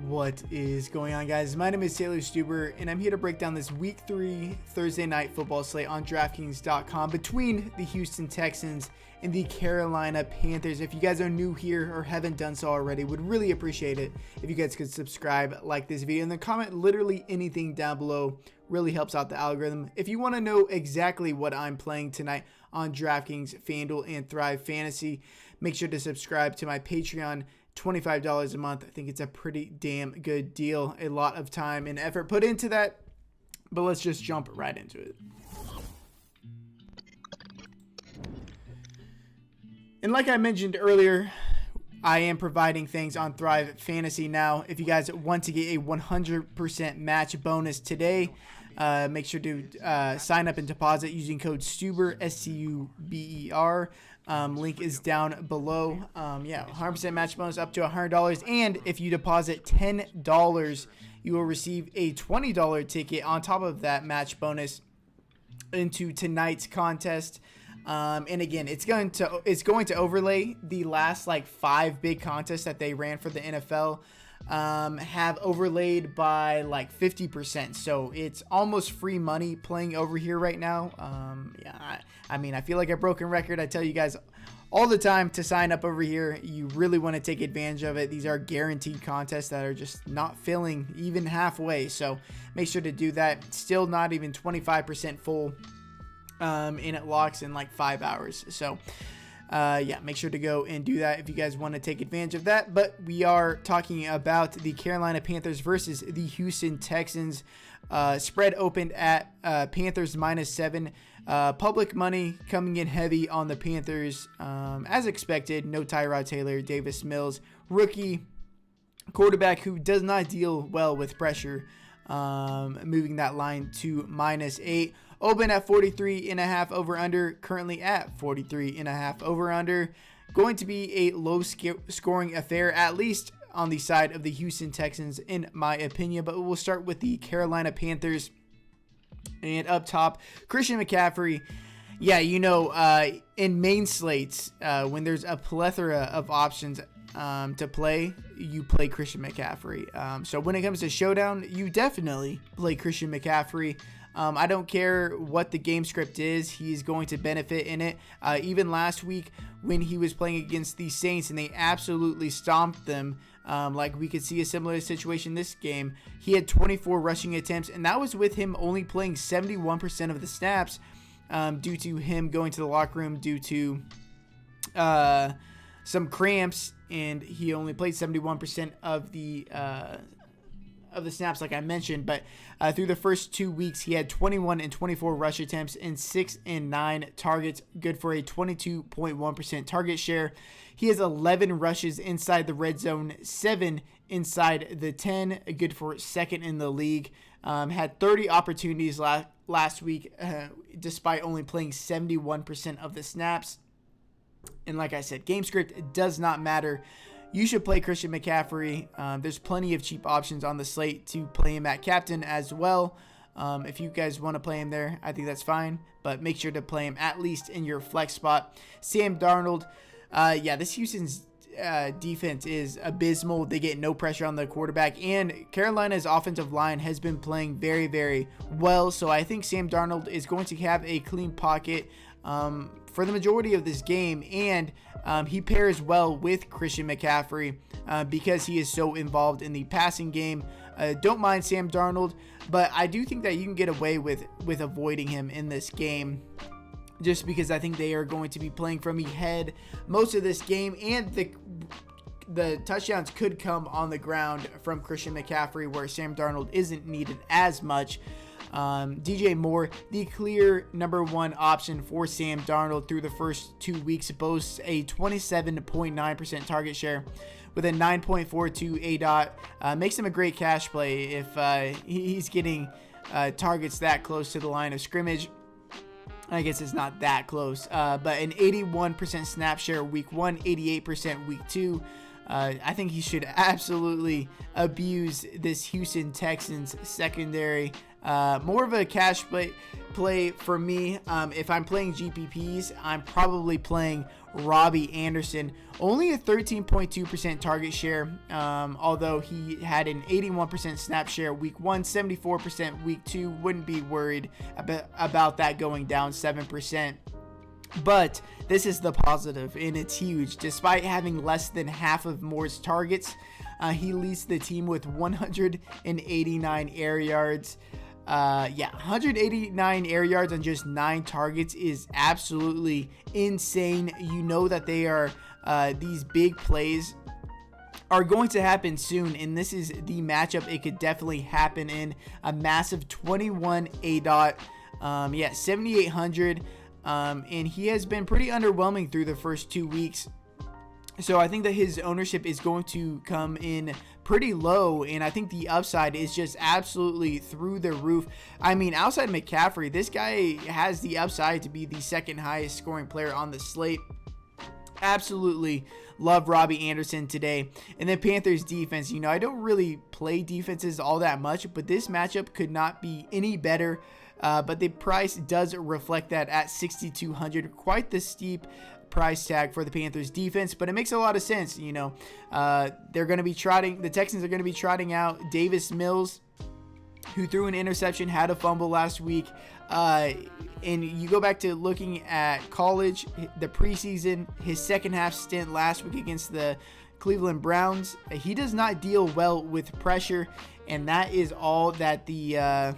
What is going on, guys? My name is Taylor Stuber, and I'm here to break down this Week 3 Thursday night football slate on DraftKings.com between the Houston Texans and the Carolina Panthers. If you guys are new here or haven't done so already, would really appreciate it if you guys could subscribe, like this video, and then comment literally anything down below. Really helps out the algorithm. If you want to know exactly what I'm playing tonight on DraftKings, FanDuel, and Thrive Fantasy, make sure to subscribe to my Patreon. $25 a month. I think it's a pretty damn good deal. A lot of time and effort put into that, but let's just jump right into it. And like I mentioned earlier, I am providing things on Thrive Fantasy now. If you guys want to get a 100% match bonus today, make sure to sign up and deposit using code STUBER, S-T-U-B-E-R. Link is down below. 100% match bonus up to $100. And if you deposit $10, you will receive a $20 ticket on top of that match bonus into tonight's contest. And again, it's going to overlay the last like 5 big contests that they ran for the NFL. Have overlaid by like 50%, so it's almost free money playing over here right now. I mean, I feel like a broken record. I tell you guys all the time to sign up over here. You really want to take advantage of it. These are guaranteed contests that are just not filling even halfway, so make sure to do that. Still not even 25% full, and it locks in like 5 hours. So make sure to go and do that if you guys want to take advantage of that. But we are talking about the Carolina Panthers versus the Houston Texans. Spread opened at Panthers -7. Public money coming in heavy on the Panthers. As expected, no Tyrod Taylor, Davis Mills, rookie quarterback who does not deal well with pressure. Moving that line to -8. Open at 43.5 over under, currently at 43.5 over under. Going to be a low scoring affair, at least on the side of the Houston Texans, in my opinion. But we'll start with the Carolina Panthers. And up top, Christian McCaffrey. Yeah, in main slates, when there's a plethora of options to play, you play Christian McCaffrey. So when it comes to showdown, you definitely play Christian McCaffrey. I don't care what the game script is, he's going to benefit in it. Even last week when he was playing against the Saints and they absolutely stomped them, like we could see a similar situation this game. He had 24 rushing attempts, and that was with him only playing 71% of the snaps, due to him going to the locker room due to some cramps, and he only played 71% of the snaps, like I mentioned. But through the first 2 weeks, he had 21 and 24 rush attempts and 6 and 9 targets, good for a 22.1% target share. He has 11 rushes inside the red zone, 7 inside the 10, good for second in the league. Had 30 opportunities last week, despite only playing 71% of the snaps. And like I said, game script does not matter. You should play Christian McCaffrey. There's plenty of cheap options on the slate to play him at captain as well. If you guys want to play him there, I think that's fine. But make sure to play him at least in your flex spot. Sam Darnold. This Houston's defense is abysmal. They get no pressure on the quarterback. And Carolina's offensive line has been playing very, very well. So I think Sam Darnold is going to have a clean pocket for the majority of this game, and he pairs well with Christian McCaffrey because he is so involved in the passing game. Don't mind Sam Darnold, but I do think that you can get away with avoiding him in this game, just because I think they are going to be playing from ahead most of this game, and the touchdowns could come on the ground from Christian McCaffrey, where Sam Darnold isn't needed as much. DJ Moore, the clear number 1 option for Sam Darnold through the first 2 weeks, boasts a 27.9% target share with a 9.42 ADOT. Makes him a great cash play if he's getting targets that close to the line of scrimmage. I guess it's not that close, but an 81% snap share week 1, 88% week 2. I think he should absolutely abuse this Houston Texans secondary. More of a cash play for me. If I'm playing GPPs, I'm probably playing Robby Anderson. Only a 13.2% target share, although he had an 81% snap share week 1, 74% week 2. Wouldn't be worried about that going down 7%. But this is the positive, and it's huge. Despite having less than half of Moore's targets, he leads the team with 189 air yards. 189 air yards on just 9 targets is absolutely insane. You know that they are these big plays are going to happen soon, and this is the matchup it could definitely happen in. A massive 21 ADOT, 7,800, and he has been pretty underwhelming through the first 2 weeks. So I think that his ownership is going to come in pretty low, and I think the upside is just absolutely through the roof. I mean, outside McCaffrey, this guy has the upside to be the second highest scoring player on the slate. Absolutely love Robby Anderson today. And then Panthers defense, I don't really play defenses all that much, but this matchup could not be any better. But the price does reflect that at 6,200. Quite the steep price tag for the Panthers defense, but it makes a lot of sense. They're going to be the Texans are going to be trotting out Davis Mills, who threw an interception, had a fumble last week. And you go back to looking at college, the preseason, his second half stint last week against the Cleveland Browns, he does not deal well with pressure, and that is all that the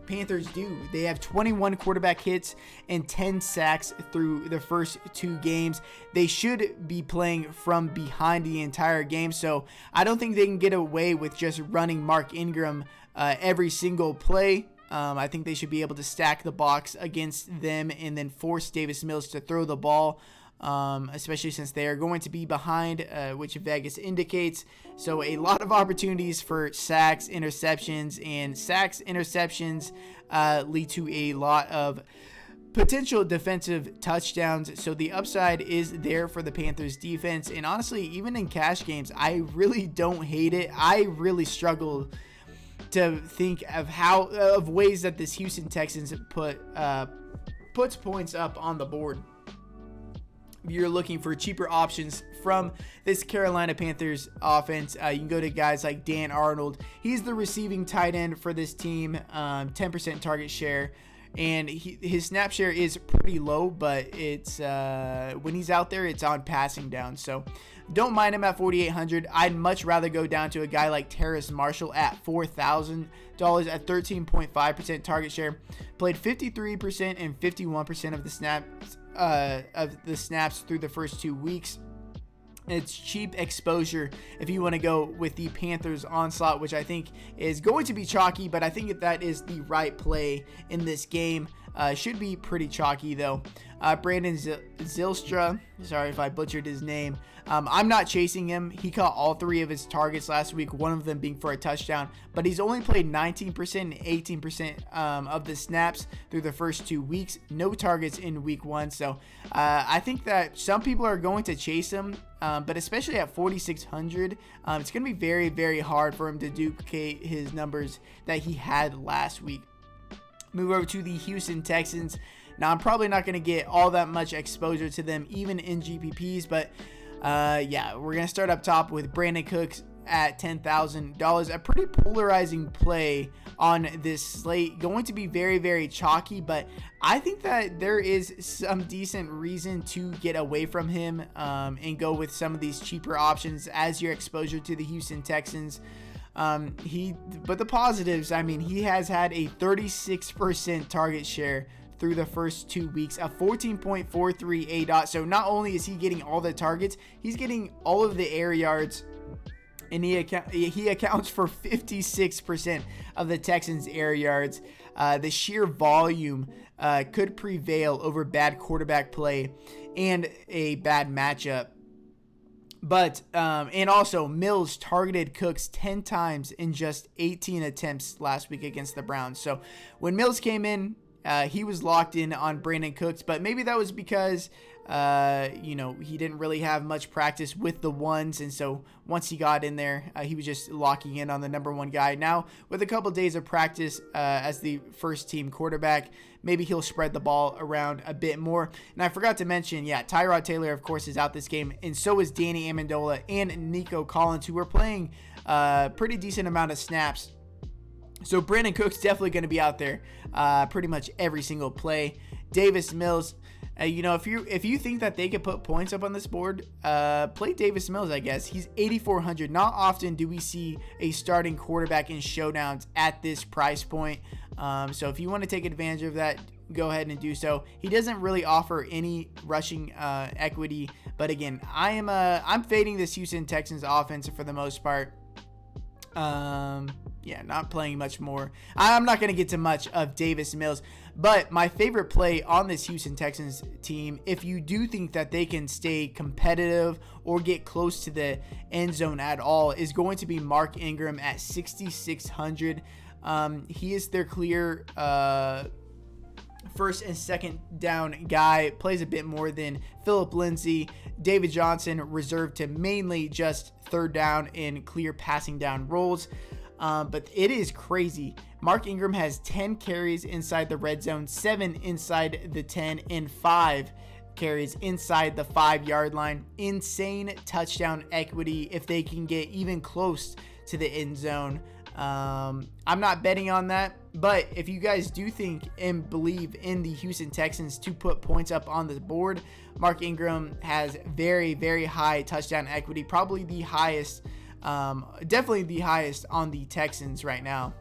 Panthers do. They have 21 quarterback hits and 10 sacks through the first 2 games. They should be playing from behind the entire game, so I don't think they can get away with just running Mark Ingram every single play. I think they should be able to stack the box against them and then force Davis Mills to throw the ball, especially since they are going to be behind, which Vegas indicates. So a lot of opportunities for sacks, interceptions, and interceptions lead to a lot of potential defensive touchdowns. So the upside is there for the Panthers defense. And honestly, even in cash games, I really don't hate it. I really struggle to think of ways that this Houston Texans puts points up on the board. If you're looking for cheaper options from this Carolina Panthers offense, you can go to guys like Dan Arnold. He's the receiving tight end for this team, 10% target share, and his snap share is pretty low, but it's when he's out there, it's on passing down. So don't mind him at 4,800. I'd much rather go down to a guy like Terrace Marshall at $4,000 at 13.5% target share. Played 53% and 51% of the snaps through the first 2 weeks. It's cheap exposure if you want to go with the Panthers onslaught, which I think is going to be chalky, but I think that is the right play in this game. Should be pretty chalky though. Brandon Zylstra, sorry if I butchered his name. I'm not chasing him. He caught all 3 of his targets last week, one of them being for a touchdown, but he's only played 19% and 18% of the snaps through the first 2 weeks. No targets in week 1. So I think that some people are going to chase him, but especially at 4,600, it's going to be very, very hard for him to duplicate his numbers that he had last week. Move over to the Houston Texans. Now, I'm probably not going to get all that much exposure to them, even in GPPs, but we're going to start up top with Brandon Cooks at $10,000. A pretty polarizing play on this slate. Going to be very, very chalky, but I think that there is some decent reason to get away from him and go with some of these cheaper options as your exposure to the Houston Texans. But the positives, I mean, he has had a 36% target share through the first 2 weeks, a 14.43 ADOT. So not only is he getting all the targets, he's getting all of the air yards, and he accounts for 56% of the Texans' air yards. The sheer volume could prevail over bad quarterback play and a bad matchup. But, and also, Mills targeted Cooks 10 times in just 18 attempts last week against the Browns. So when Mills came in, he was locked in on Brandon Cooks, but maybe that was because He didn't really have much practice with the ones, and so once he got in there, he was just locking in on the number one guy. Now, with a couple days of practice as the first team quarterback, maybe he'll spread the ball around a bit more. And I forgot to mention, Tyrod Taylor, of course, is out this game, and so is Danny Amendola and Nico Collins, who are playing pretty decent amount of snaps. So Brandon Cook's definitely going to be out there pretty much every single play. Davis Mills, if you think that they could put points up on this board, play Davis Mills, I guess. He's 8,400. Not often do we see a starting quarterback in showdowns at this price point. So if you want to take advantage of that, go ahead and do so. He doesn't really offer any rushing equity, but again, I'm fading this Houston Texans offense for the most part. Not playing much more. I'm not going to get to much of Davis Mills, but my favorite play on this Houston Texans team, if you do think that they can stay competitive or get close to the end zone at all, is going to be Mark Ingram at 6,600. He is their clear first and second down guy, plays a bit more than Phillip Lindsay. David Johnson reserved to mainly just third down and clear passing down roles. But it is crazy. Mark Ingram has 10 carries inside the red zone, 7 inside the 10, and 5 carries inside the 5-yard line. Insane touchdown equity if they can get even close to the end zone. I'm not betting on that, but if you guys do think and believe in the Houston Texans to put points up on the board, Mark Ingram has very, very high touchdown equity, probably the highest, definitely the highest on the Texans right now.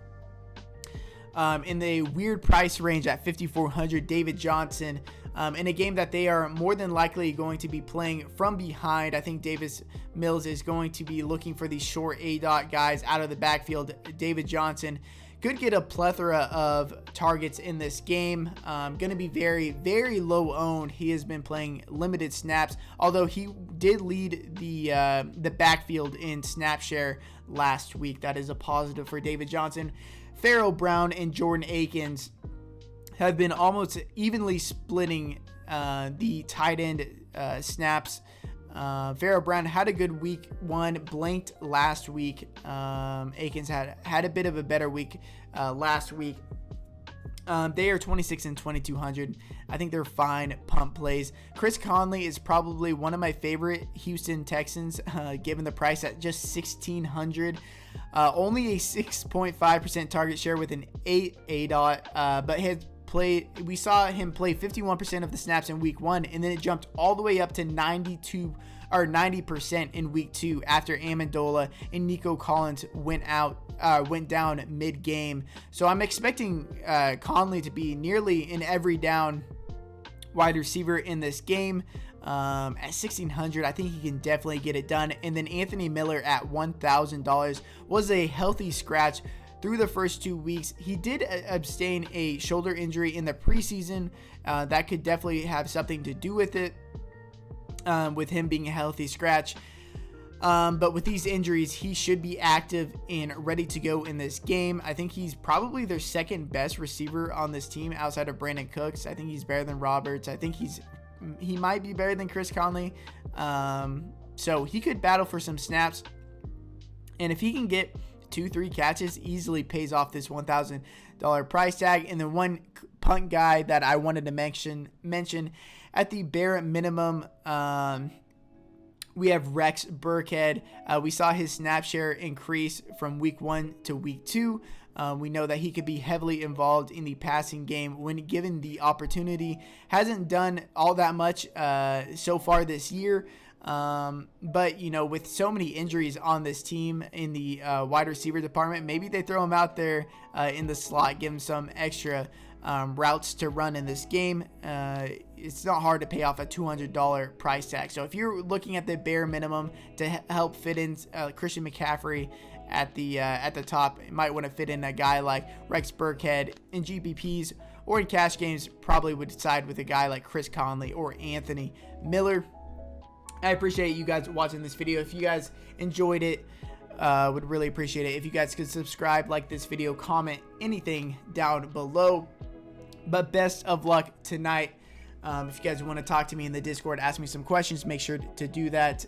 In the weird price range at 5,400, David Johnson, in a game that they are more than likely going to be playing from behind. I think Davis Mills is going to be looking for these short A-dot guys out of the backfield. David Johnson could get a plethora of targets in this game. Going to be very, very low owned. He has been playing limited snaps, although he did lead the backfield in snap share last week. That is a positive for David Johnson. Pharaoh Brown and Jordan Akins have been almost evenly splitting the tight end snaps. Pharaoh Brown had a good week one, blanked last week. Akins had a bit of a better week last week. They are 26 and 2,200. I think they're fine pump plays. Chris Conley is probably one of my favorite Houston Texans, given the price at just 1,600. Only a 6.5% target share with an 8 ADOT, but we saw him play 51% of the snaps in week one, and then it jumped all the way up to 90% in week two after Amendola and Nico Collins went down mid-game. So I'm expecting Conley to be nearly in every down wide receiver in this game. At 1,600, I think he can definitely get it done. And then Anthony Miller at $1,000 was a healthy scratch through the first 2 weeks. He did abstain a shoulder injury in the preseason. That could definitely have something to do with it, with him being a healthy scratch. But with these injuries, he should be active and ready to go in this game. I think he's probably their second best receiver on this team outside of Brandon Cooks. I think he's better than Roberts. I think he might be better than Chris Conley. So he could battle for some snaps. And if he can get 2-3 catches, easily pays off this $1,000 price tag. And the one punt guy that I wanted to mention at the bare minimum, we have Rex Burkhead. We saw his snap share increase from week 1 to week 2. We know that he could be heavily involved in the passing game when given the opportunity. Hasn't done all that much so far this year. But with so many injuries on this team in the wide receiver department, maybe they throw him out there in the slot, give him some extra routes to run in this game. It's not hard to pay off a $200 price tag. So if you're looking at the bare minimum to help fit in Christian McCaffrey at the top, you might want to fit in a guy like Rex Burkhead. In GPPs or in cash games, probably would side with a guy like Chris Conley or Anthony Miller. I appreciate you guys watching this video. If you guys enjoyed it, would really appreciate it if you guys could subscribe, like this video, comment anything down below. But best of luck tonight. If you guys want to talk to me in the Discord, ask me some questions, make sure to do that.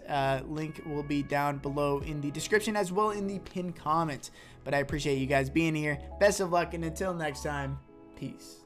Link will be down below in the description as well in the pinned comment. But I appreciate you guys being here. Best of luck, and until next time, peace.